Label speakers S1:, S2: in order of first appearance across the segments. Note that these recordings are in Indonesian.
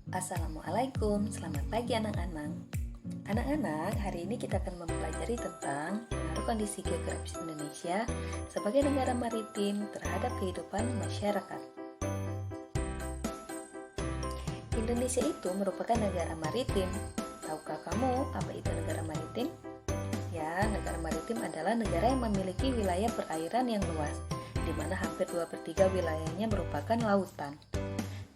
S1: Assalamualaikum, selamat pagi anak-anak. Anak-anak, hari ini kita akan mempelajari tentang pengaruh kondisi geografis Indonesia sebagai negara maritim terhadap kehidupan masyarakat. Indonesia itu merupakan negara maritim. Tahukah kamu apa itu negara maritim? Ya, negara maritim adalah negara yang memiliki wilayah perairan yang luas, di mana hampir 2/3 wilayahnya merupakan lautan.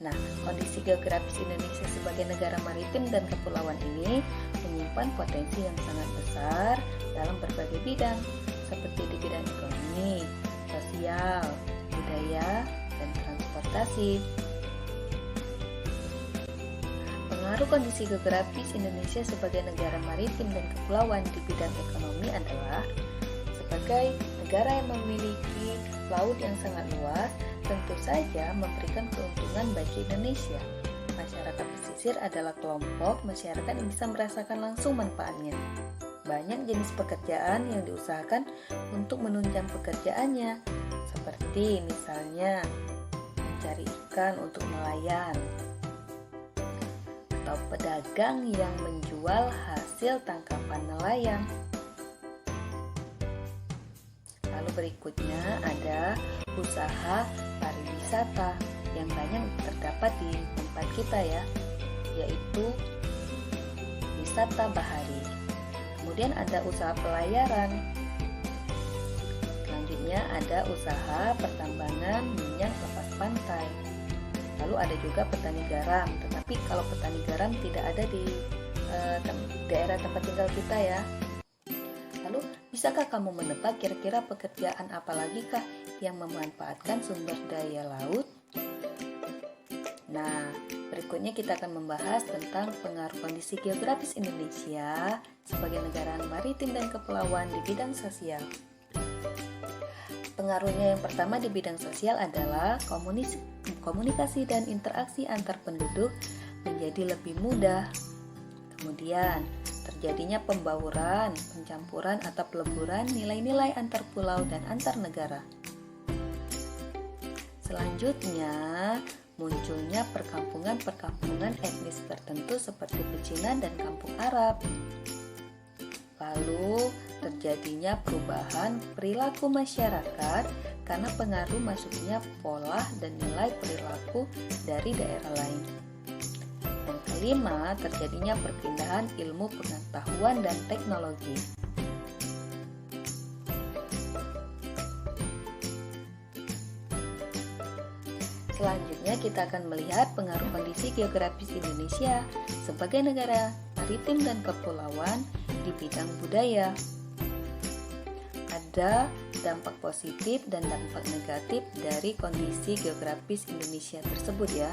S1: Nah, kondisi geografis Indonesia sebagai negara maritim dan kepulauan ini menyimpan potensi yang sangat besar dalam berbagai bidang, seperti di bidang ekonomi, sosial, budaya, dan transportasi. Pengaruh kondisi geografis Indonesia sebagai negara maritim dan kepulauan di bidang ekonomi adalah sebagai negara yang memiliki laut yang sangat luas, tentu saja memberikan keuntungan bagi Indonesia. Masyarakat pesisir adalah kelompok masyarakat yang bisa merasakan langsung manfaatnya. Banyak jenis pekerjaan yang diusahakan untuk menunjang pekerjaannya, seperti misalnya mencari ikan untuk nelayan, atau pedagang yang menjual hasil tangkapan nelayan. Lalu berikutnya ada usaha pariwisata yang banyak terdapat di tempat kita ya, yaitu wisata bahari. Kemudian ada usaha pelayaran. Selanjutnya ada usaha pertambangan minyak lepas pantai. Lalu ada juga petani garam, tetapi kalau petani garam tidak ada di daerah tempat tinggal kita ya. Lalu, bisakah kamu menebak kira-kira pekerjaan apa lagi kah yang memanfaatkan sumber daya laut? Nah, berikutnya kita akan membahas tentang pengaruh kondisi geografis Indonesia sebagai negara maritim dan kepulauan di bidang sosial. Pengaruhnya yang pertama di bidang sosial adalah komunikasi dan interaksi antar penduduk menjadi lebih mudah. Kemudian, terjadinya pembauran, pencampuran atau peleburan nilai-nilai antar pulau dan antar negara. Selanjutnya, munculnya perkampungan-perkampungan etnis tertentu seperti pecinan dan kampung Arab. Lalu, terjadinya perubahan perilaku masyarakat karena pengaruh masuknya pola dan nilai perilaku dari daerah lain. Dan kelima, terjadinya perpindahan ilmu pengetahuan dan teknologi. Selanjutnya kita akan melihat pengaruh kondisi geografis Indonesia sebagai negara maritim dan kepulauan di bidang budaya. Ada dampak positif dan dampak negatif dari kondisi geografis Indonesia tersebut ya.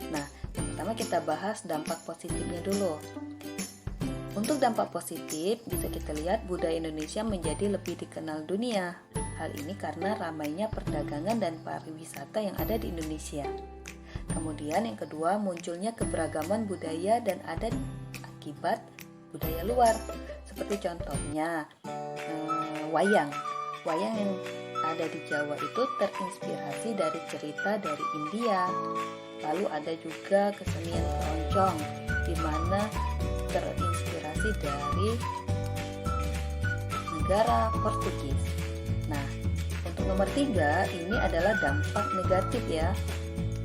S1: Nah, yang pertama kita bahas dampak positifnya dulu. Untuk dampak positif, bisa kita lihat budaya Indonesia menjadi lebih dikenal dunia. Hal ini karena ramainya perdagangan dan pariwisata yang ada di Indonesia. Kemudian yang kedua, munculnya keberagaman budaya dan adat akibat budaya luar. Seperti contohnya, wayang. Wayang yang ada di Jawa itu terinspirasi dari cerita dari India. Lalu ada juga kesenian keroncong, di mana terinspirasi dari negara Portugis. Nah, untuk nomor 3, ini adalah dampak negatif ya.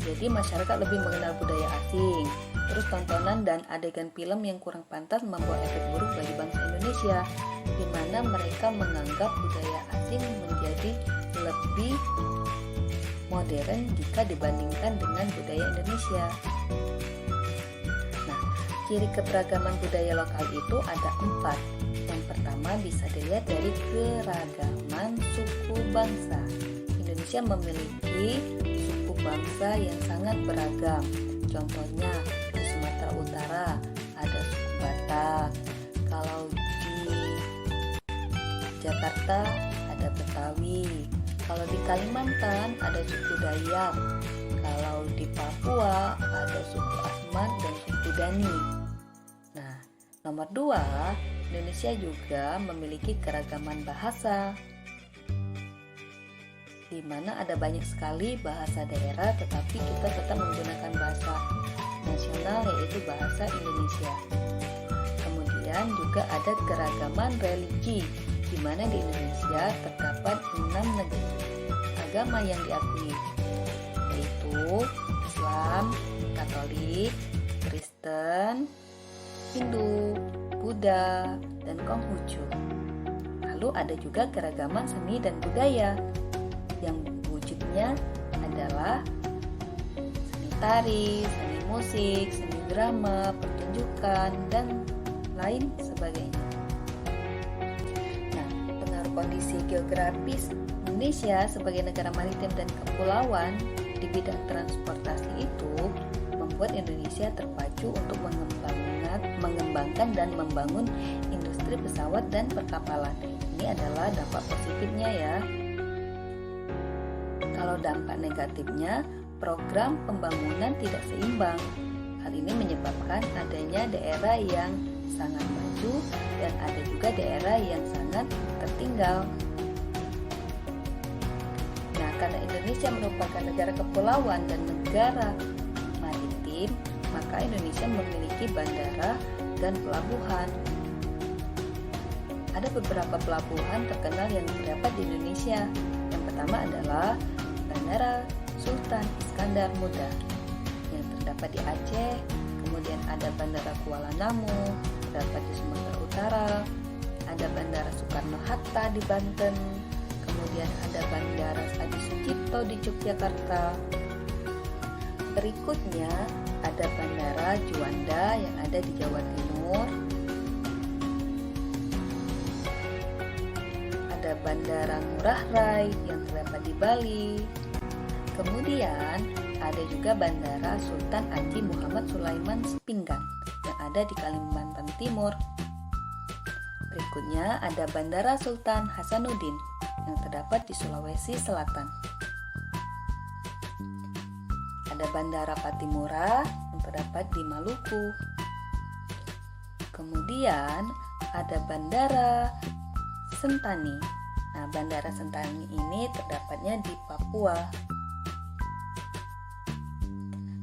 S1: Jadi masyarakat lebih mengenal budaya asing. Terus tontonan dan adegan film yang kurang pantas membawa efek buruk bagi bangsa Indonesia, di mana mereka menganggap budaya asing menjadi lebih modern jika dibandingkan dengan budaya Indonesia. Nah, ciri keberagaman budaya lokal itu ada 4. Yang pertama bisa dilihat dari keragaman suku bangsa. Indonesia memiliki suku bangsa yang sangat beragam. Contohnya di Sumatera Utara ada suku Batak. Kalau di Jakarta ada Betawi. Kalau di Kalimantan ada suku Dayak. Kalau di Papua ada suku Asmat dan suku Dani. Nah, nomor 2, Indonesia juga memiliki keragaman bahasa, di mana ada banyak sekali bahasa daerah, tetapi kita tetap menggunakan bahasa nasional terkenal yaitu bahasa Indonesia. Kemudian juga ada keragaman religi, di mana di Indonesia terdapat 6 agama yang diakui, yaitu Islam, Katolik, Kristen, Hindu, Buddha, dan Konghucu. Lalu ada juga keragaman seni dan budaya, yang wujudnya adalah seni tari, seni musik, seni drama, pertunjukan, dan lain sebagainya. Nah, pengaruh kondisi geografis Indonesia sebagai negara maritim dan kepulauan di bidang transportasi itu membuat Indonesia terpacu untuk mengembangkan dan membangun industri pesawat dan perkapalan. Ini adalah dampak positifnya ya. Kalau dampak negatifnya, program pembangunan tidak seimbang. Hal ini menyebabkan adanya daerah yang sangat maju dan ada juga daerah yang sangat tertinggal. Nah, karena Indonesia merupakan negara kepulauan dan negara maritim, maka Indonesia memiliki bandara dan pelabuhan. Ada beberapa pelabuhan terkenal yang terdapat di Indonesia. Yang pertama adalah Bandara Sultan Iskandar Muda yang terdapat di Aceh, kemudian ada Bandara Kuala Namu terdapat di Sumatera Utara, ada Bandara Soekarno-Hatta di Banten, kemudian ada Bandara Adi Sucipto di Yogyakarta. Berikutnya ada Bandara Juanda yang ada di Jawa Timur, ada Bandara Ngurah Rai yang terdapat di Bali, kemudian ada juga Bandara Sultan Haji Muhammad Sulaiman Pinggan yang ada di Kalimantan Timur. Berikutnya ada Bandara Sultan Hasanuddin yang terdapat di Sulawesi Selatan. Ada Bandara Patimura yang terdapat di Maluku. Kemudian ada Bandara Sentani. Nah, Bandara Sentani ini terdapatnya di Papua.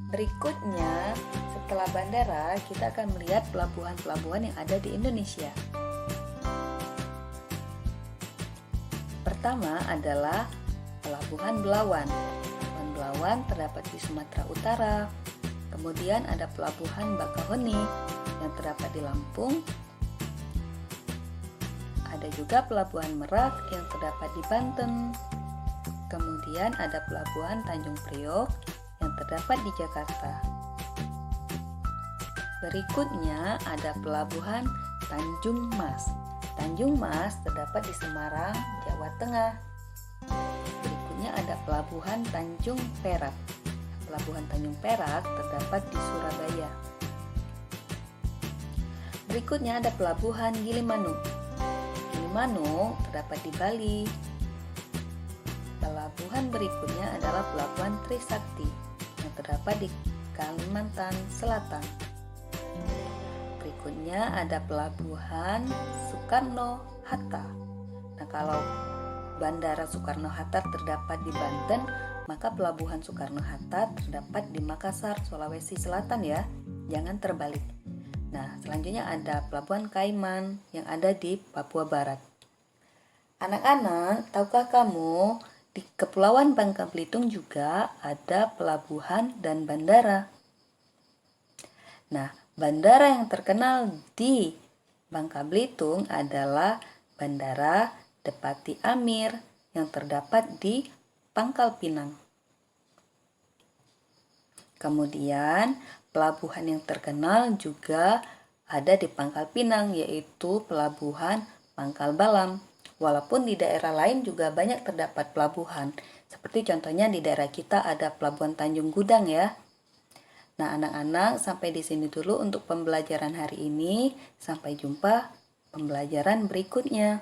S1: Berikutnya, setelah bandara, kita akan melihat pelabuhan-pelabuhan yang ada di Indonesia. Pertama adalah Pelabuhan Belawan. Pelabuhan Belawan terdapat di Sumatera Utara. Kemudian ada Pelabuhan Bakahuni yang terdapat di Lampung. Ada juga Pelabuhan Merak yang terdapat di Banten. Kemudian ada Pelabuhan Tanjung Priok yang terdapat di Jakarta. Berikutnya ada Pelabuhan Tanjung Mas. Tanjung Mas terdapat di Semarang, Jawa Tengah. Berikutnya ada Pelabuhan Tanjung Perak. Pelabuhan Tanjung Perak terdapat di Surabaya. Berikutnya ada Pelabuhan Gilimanuk. Gilimanuk terdapat di Bali. Pelabuhan berikutnya adalah Pelabuhan Trisakti yang terdapat di Kalimantan Selatan. Berikutnya ada Pelabuhan Soekarno-Hatta. Nah, kalau Bandara Soekarno-Hatta terdapat di Banten, maka Pelabuhan Soekarno-Hatta terdapat di Makassar, Sulawesi Selatan ya. Jangan terbalik. Nah, selanjutnya ada Pelabuhan Kaiman yang ada di Papua Barat. Anak-anak, tahukah kamu di Kepulauan Bangka Belitung juga ada pelabuhan dan bandara? Nah, bandara yang terkenal di Bangka Belitung adalah Bandara Depati Amir yang terdapat di Pangkal Pinang. Kemudian, pelabuhan yang terkenal juga ada di Pangkal Pinang, yaitu Pelabuhan Pangkal Balam. Walaupun di daerah lain juga banyak terdapat pelabuhan. Seperti contohnya di daerah kita ada Pelabuhan Tanjung Gudang ya. Nah, anak-anak, sampai di sini dulu untuk pembelajaran hari ini. Sampai jumpa pembelajaran berikutnya.